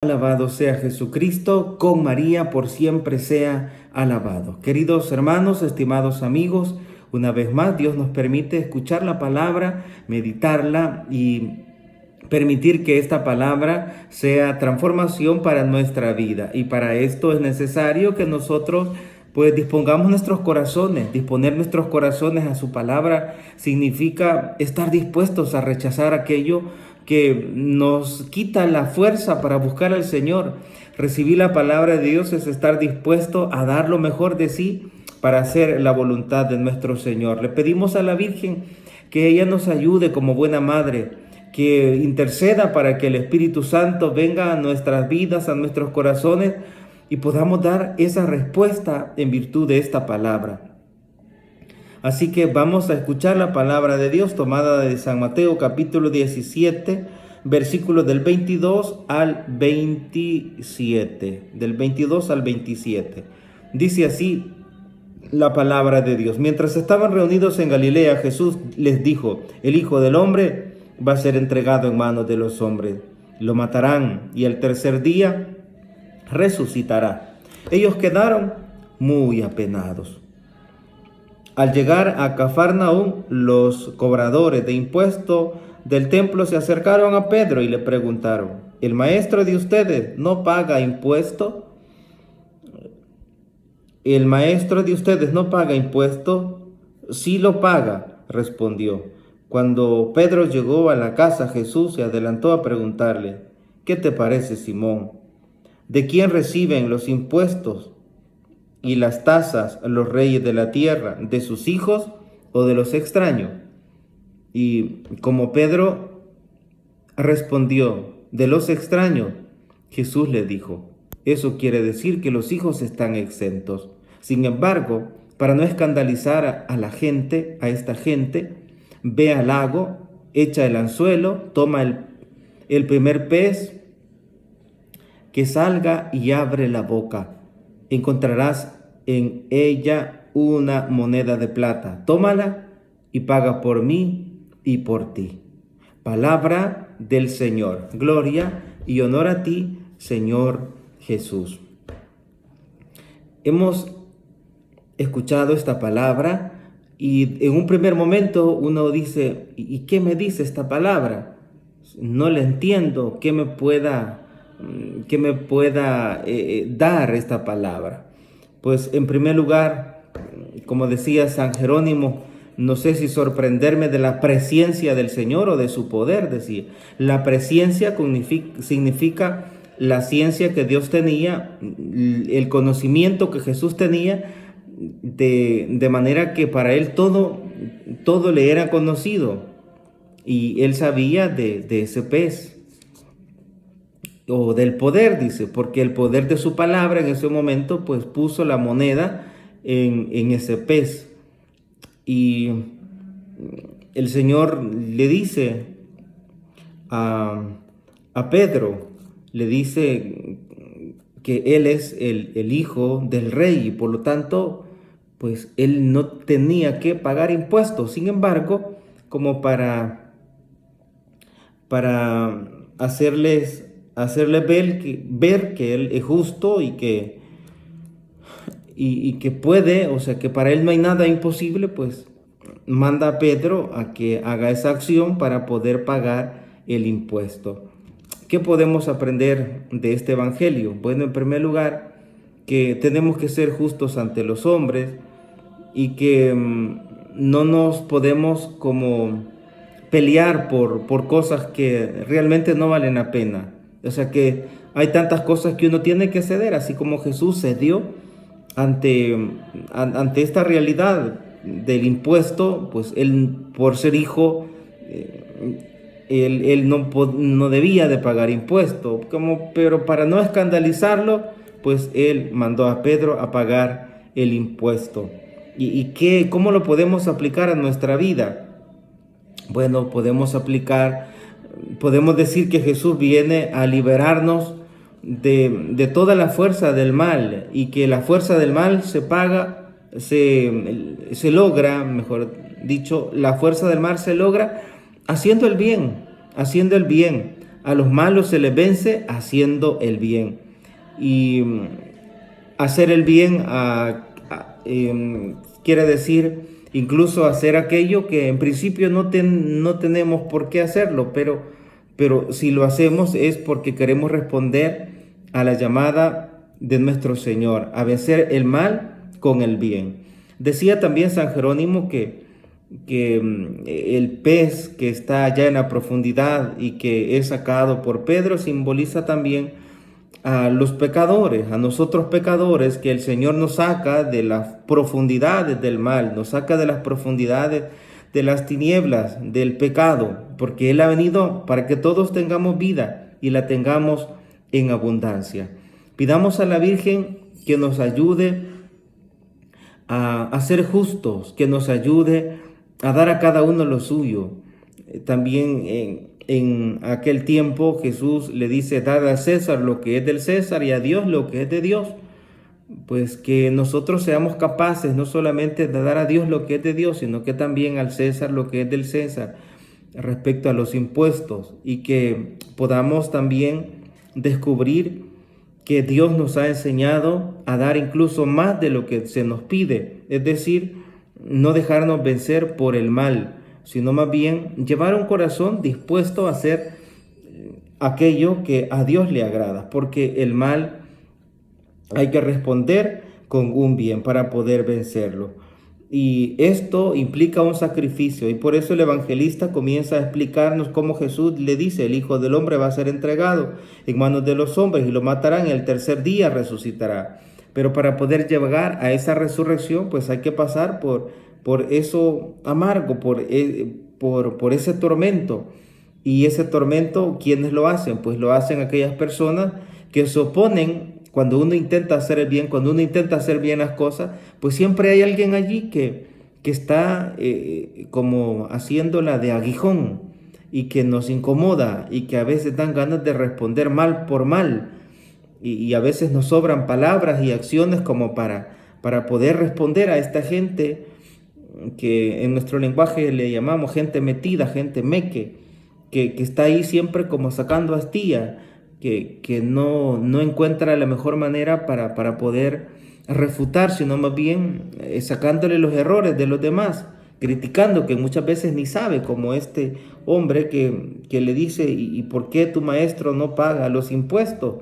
Alabado sea Jesucristo, con María por siempre sea alabado. Queridos hermanos, estimados amigos, una vez más Dios nos permite escuchar la palabra, meditarla y permitir que esta palabra sea transformación para nuestra vida. Y para esto es necesario que nosotros pues dispongamos nuestros corazones. Disponer nuestros corazones a su palabra significa estar dispuestos a rechazar aquello que nos quita la fuerza para buscar al Señor. Recibir la palabra de Dios es estar dispuesto a dar lo mejor de sí para hacer la voluntad de nuestro Señor. Le pedimos a la Virgen que ella nos ayude como buena madre, que interceda para que el Espíritu Santo venga a nuestras vidas, a nuestros corazones y podamos dar esa respuesta en virtud de esta palabra. Así que vamos a escuchar la palabra de Dios tomada de San Mateo capítulo 17, versículos del 22 al 27. Del 22 al 27. Dice así la palabra de Dios. Mientras estaban reunidos en Galilea, Jesús les dijo: el Hijo del Hombre va a ser entregado en manos de los hombres. Lo matarán y el tercer día resucitará. Ellos quedaron muy apenados. Al llegar a Cafarnaúm, los cobradores de impuestos del templo se acercaron a Pedro y le preguntaron: ¿el maestro de ustedes no paga impuesto? ¿El maestro de ustedes no paga impuesto? Sí lo paga, respondió. Cuando Pedro llegó a la casa, Jesús se adelantó a preguntarle: ¿qué te parece, Simón? ¿De quién reciben los impuestos y las tasas los reyes de la tierra? ¿De sus hijos o de los extraños? Y como Pedro respondió: de los extraños, Jesús le dijo: eso quiere decir que los hijos están exentos. Sin embargo, para no escandalizar a la gente, a esta gente, ve al lago, echa el anzuelo, toma el primer pez que salga y abre la boca. Encontrarás en ella una moneda de plata. Tómala y paga por mí y por ti. Palabra del Señor. Gloria y honor a ti, Señor Jesús. Hemos escuchado esta palabra y en un primer momento uno dice: ¿y qué me dice esta palabra? No le entiendo. ¿Qué me pueda dar esta palabra? Pues en primer lugar, como decía San Jerónimo, no sé si sorprenderme de la presencia del Señor o de su poder, decía. La presencia significa la ciencia que Dios tenía, el conocimiento que Jesús tenía, de manera que para él todo le era conocido y él sabía de ese pez o del poder, dice, porque el poder de su palabra en ese momento pues puso la moneda en ese pez. Y el Señor le dice a Pedro, le dice que él es el hijo del rey y por lo tanto pues él no tenía que pagar impuestos. Sin embargo, como para hacerle ver que él es justo y que puede, o sea, que para él no hay nada imposible, pues manda a Pedro a que haga esa acción para poder pagar el impuesto. ¿Qué podemos aprender de este evangelio? Bueno, en primer lugar, que tenemos que ser justos ante los hombres y que no nos podemos como pelear por cosas que realmente no valen la pena. O sea que hay tantas cosas que uno tiene que ceder, así como Jesús cedió ante esta realidad del impuesto, pues él por ser hijo, él no debía de pagar impuesto, pero para no escandalizarlo, pues él mandó a Pedro a pagar el impuesto. ¿Cómo lo podemos aplicar a nuestra vida? Bueno, podemos decir que Jesús viene a liberarnos de toda la fuerza del mal y que la fuerza del mal se logra, mejor dicho, la fuerza del mal se logra haciendo el bien, A los malos se les vence haciendo el bien. Y hacer el bien quiere decir incluso hacer aquello que en principio no tenemos por qué hacerlo, pero si lo hacemos es porque queremos responder a la llamada de nuestro Señor, a vencer el mal con el bien. Decía también San Jerónimo que el pez que está allá en la profundidad y que es sacado por Pedro simboliza también a los pecadores, a nosotros pecadores, que el Señor nos saca de las profundidades del mal, nos saca de las profundidades de las tinieblas, del pecado, porque Él ha venido para que todos tengamos vida y la tengamos en abundancia. Pidamos a la Virgen que nos ayude a ser justos, que nos ayude a dar a cada uno lo suyo. También en aquel tiempo Jesús le dice: dad a César lo que es del César y a Dios lo que es de Dios. Pues que nosotros seamos capaces no solamente de dar a Dios lo que es de Dios, sino que también al César lo que es del César respecto a los impuestos, y que podamos también descubrir que Dios nos ha enseñado a dar incluso más de lo que se nos pide, es decir, no dejarnos vencer por el mal, sino más bien llevar un corazón dispuesto a hacer aquello que a Dios le agrada, porque el mal hay que responder con un bien para poder vencerlo. Y esto implica un sacrificio, y por eso el evangelista comienza a explicarnos cómo Jesús le dice: el Hijo del Hombre va a ser entregado en manos de los hombres y lo matarán, y el tercer día resucitará. Pero para poder llegar a esa resurrección, pues hay que pasar por eso amargo, por ese tormento. Y ese tormento, ¿quiénes lo hacen? Pues lo hacen aquellas personas que se oponen. Cuando uno intenta hacer el bien, cuando uno intenta hacer bien las cosas, pues siempre hay alguien allí que está como haciéndola de aguijón, y que nos incomoda, y que a veces dan ganas de responder mal por mal, y a veces nos sobran palabras y acciones como para poder responder a esta gente que en nuestro lenguaje le llamamos gente metida, gente meque, que está ahí siempre como sacando astilla, que no encuentra la mejor manera para poder refutar, sino más bien sacándole los errores de los demás, criticando, que muchas veces ni sabe, como este hombre que le dice: ¿y por qué tu maestro no paga los impuestos?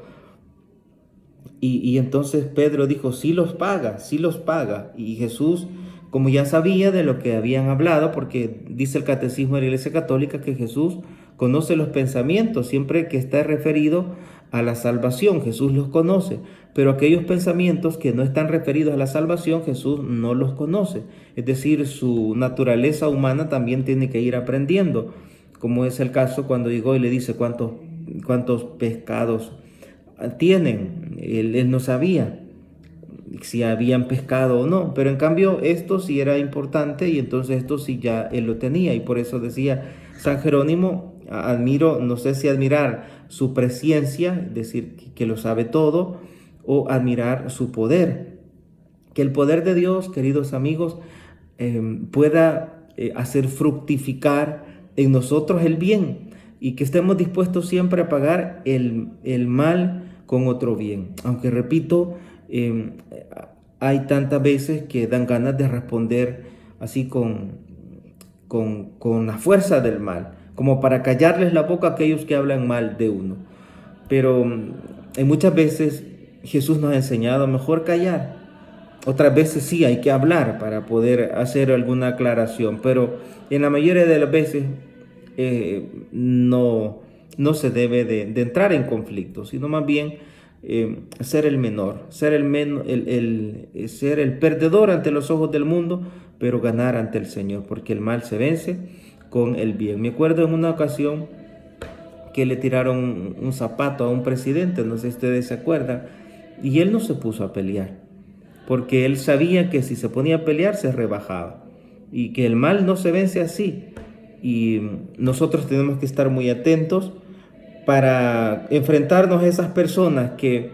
Y entonces Pedro dijo: sí los paga, sí los paga. Y Jesús, como ya sabía de lo que habían hablado, porque dice el Catecismo de la Iglesia Católica que Jesús conoce los pensamientos, siempre que está referido a la salvación, Jesús los conoce, pero aquellos pensamientos que no están referidos a la salvación, Jesús no los conoce. Es decir, su naturaleza humana también tiene que ir aprendiendo, como es el caso cuando llegó y le dice cuántos pescados tienen. Él no sabía si habían pescado o no, pero en cambio esto sí era importante, y entonces esto sí ya él lo tenía, y por eso decía San Jerónimo: admiro, no sé si admirar su presciencia, es decir, que lo sabe todo, o admirar su poder. Que el poder de Dios, queridos amigos, pueda hacer fructificar en nosotros el bien, y que estemos dispuestos siempre a pagar el mal con otro bien. Aunque repito, hay tantas veces que dan ganas de responder así con la fuerza del mal, como para callarles la boca a aquellos que hablan mal de uno. Pero muchas veces Jesús nos ha enseñado mejor callar. Otras veces sí hay que hablar para poder hacer alguna aclaración, pero en la mayoría de las veces no se debe de entrar en conflicto, sino más bien ser el menor, ser el perdedor ante los ojos del mundo, pero ganar ante el Señor, porque el mal se vence con el bien. Me acuerdo en una ocasión que le tiraron un zapato a un presidente, no sé si ustedes se acuerdan, y él no se puso a pelear, porque él sabía que si se ponía a pelear se rebajaba, y que el mal no se vence así. Y nosotros tenemos que estar muy atentos para enfrentarnos a esas personas que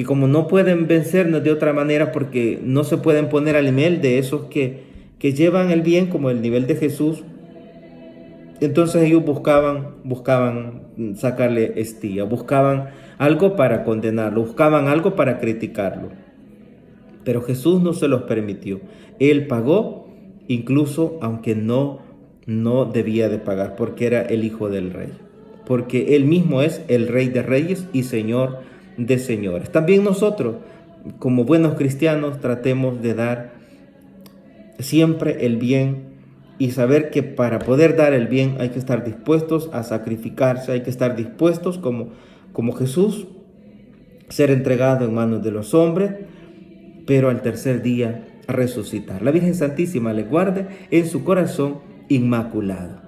como no pueden vencernos de otra manera, porque no se pueden poner al nivel de esos que llevan el bien como el nivel de Jesús, Entonces ellos buscaban sacarle estía, buscaban algo para condenarlo, buscaban algo para criticarlo. Pero Jesús no se los permitió. Él pagó, incluso aunque no debía de pagar, porque era el Hijo del Rey. Porque Él mismo es el Rey de Reyes y Señor de Señores. También nosotros, como buenos cristianos, tratemos de dar siempre el bien y saber que para poder dar el bien hay que estar dispuestos a sacrificarse, hay que estar dispuestos como Jesús, ser entregado en manos de los hombres, pero al tercer día resucitar. La Virgen Santísima le guarde en su corazón inmaculado.